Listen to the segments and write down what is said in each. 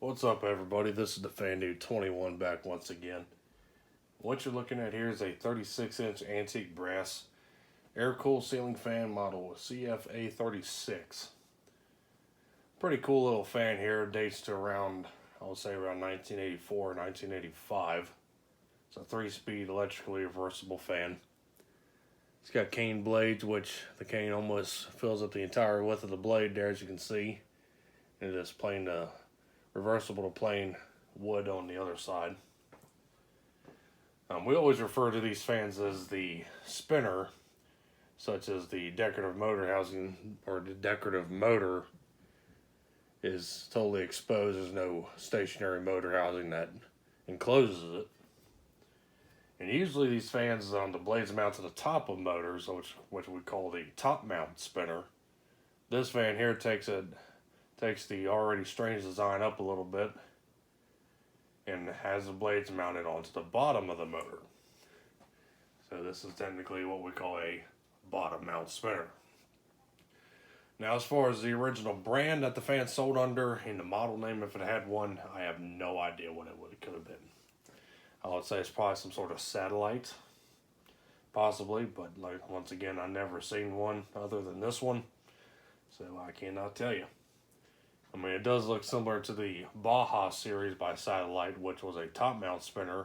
What's up, everybody? This is the Fan Dude 21 back once again. What you're looking at here is a 36-inch antique brass air-cooled ceiling fan model CF-A36. Pretty cool little fan here. Dates to around, I would say around 1984 or 1985. It's a 3-speed electrically reversible fan. It's got cane blades, which the cane almost fills up the entire width of the blade there, as you can see. And it is plain reversible to plain wood on the other side. We always refer to these fans as the spinner, such as the decorative motor housing or the decorative motor is totally exposed. There's no stationary motor housing that encloses it. And usually these fans on the blades mount to the top of motors, which we call the top mount spinner. This fan here takes the already strange design up a little bit and has the blades mounted onto the bottom of the motor. So this is technically what we call a bottom mount spinner. Now, as far as the original brand that the fan sold under and the model name, if it had one, I have no idea what it could have been. I would say it's probably some sort of Satellite, possibly, but like once again, I've never seen one other than this one, so I cannot tell you. I mean, it does look similar to the Baja Series by Satellite, which was a top-mount spinner,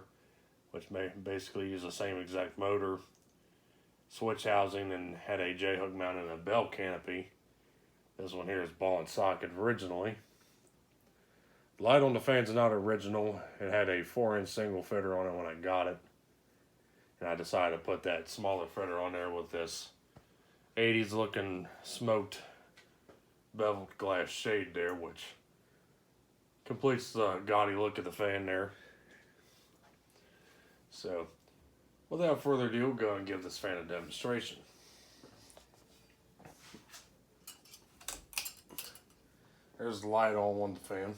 which may basically use the same exact motor, switch housing, and had a J-hook mount and a bell canopy. This one here is ball and socket originally. The light on the fan's not original. It had a 4-inch single footer on it when I got it. And I decided to put that smaller footer on there with this 80s looking smoked beveled glass shade there, which completes the gaudy look of the fan there. So, without further ado, we'll go and give this fan a demonstration. There's the light on the fan.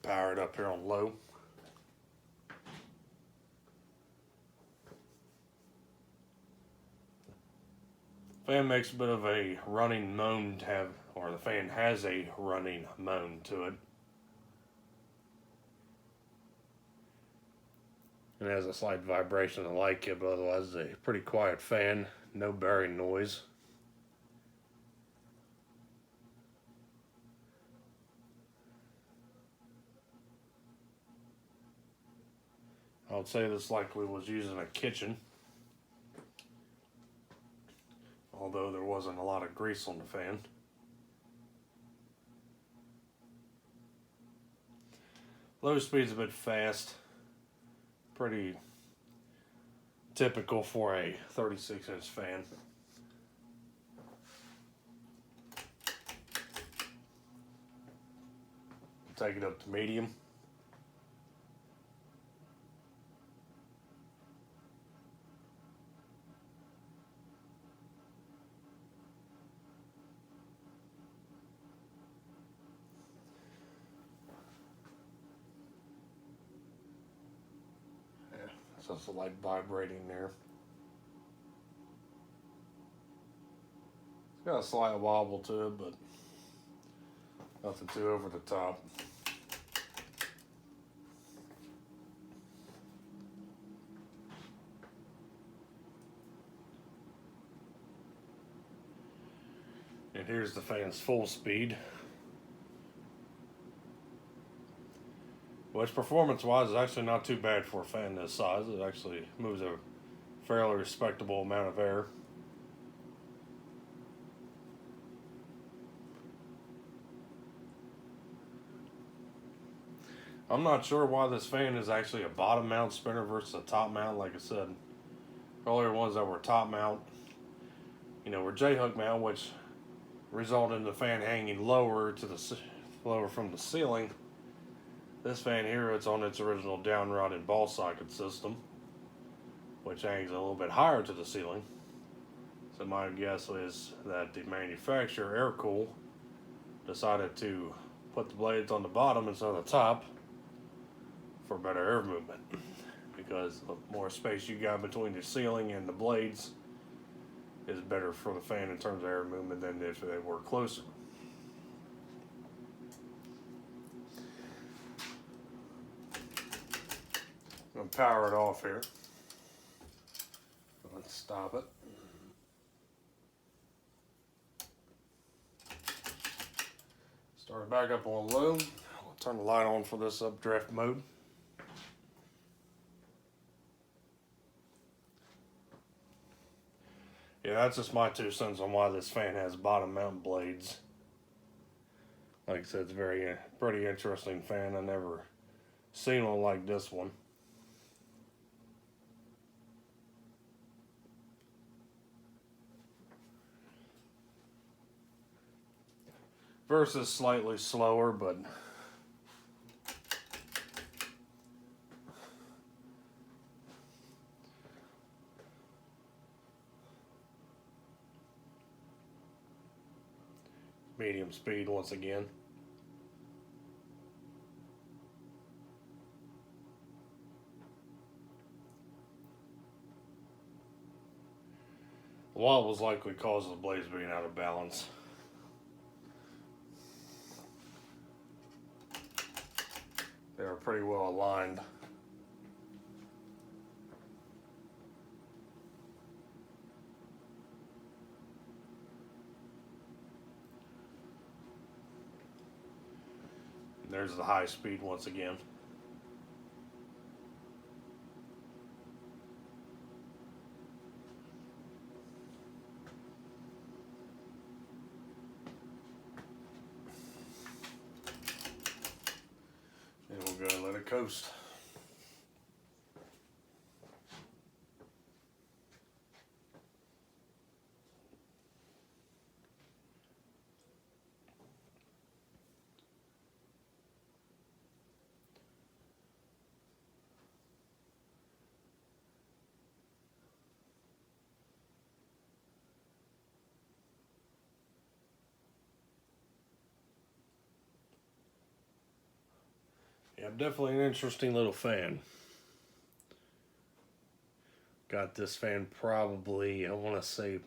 Power it up here on low. Fan makes a bit of a running moan or the fan has a running moan to it. And has a slight vibration I like it, but otherwise it's a pretty quiet fan, no bearing noise. I would say this likely was used in a kitchen, although there wasn't a lot of grease on the fan. Low speed's a bit fast, pretty typical for a 36-inch fan. Take it up to medium. So it's a light vibrating there. It's got a slight wobble to it, but nothing too over the top. And here's the fan's full speed, which performance-wise is actually not too bad for a fan this size. It actually moves a fairly respectable amount of air. I'm not sure why this fan is actually a bottom mount spinner versus a top mount. Like I said, earlier ones that were top mount, were J-hook mount, which resulted in the fan hanging lower from the ceiling. This fan here, it's on its original down rod and ball socket system, which hangs a little bit higher to the ceiling. So my guess is that the manufacturer, Aircool, decided to put the blades on the bottom instead of the top for better air movement. because the more space you got between the ceiling and the blades is better for the fan in terms of air movement than if they were closer. I'm going to power it off here. Let's stop it. Start it back up on low. I'll turn the light on for this updraft mode. Yeah, that's just my 2 cents on why this fan has bottom mount blades. Like I said, it's a pretty interesting fan. I never seen one like this one. Versus slightly slower, but medium speed once again. The wobble was likely caused the blades being out of balance. They were pretty well aligned. And there's the high speed once again. And we'll go and let it coast. Yeah, definitely an interesting little fan. Got this fan probably, I want to say,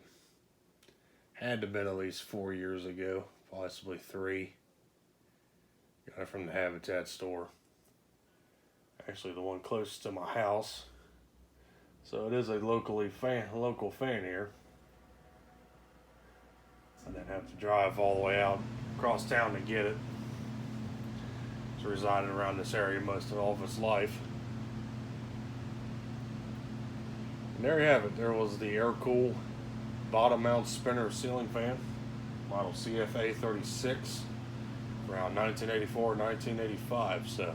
had to have been at least 4 years ago, possibly 3. Got it from the Habitat store. Actually, the one closest to my house. So it is a local fan here. I didn't have to drive all the way out across town to get it. It's resided around this area most of all of its life. And there you have it. There was the air-cool bottom mount spinner ceiling fan, model CF-A36, around 1984, 1985. So, well,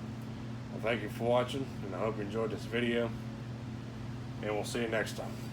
thank you for watching, and I hope you enjoyed this video, and we'll see you next time.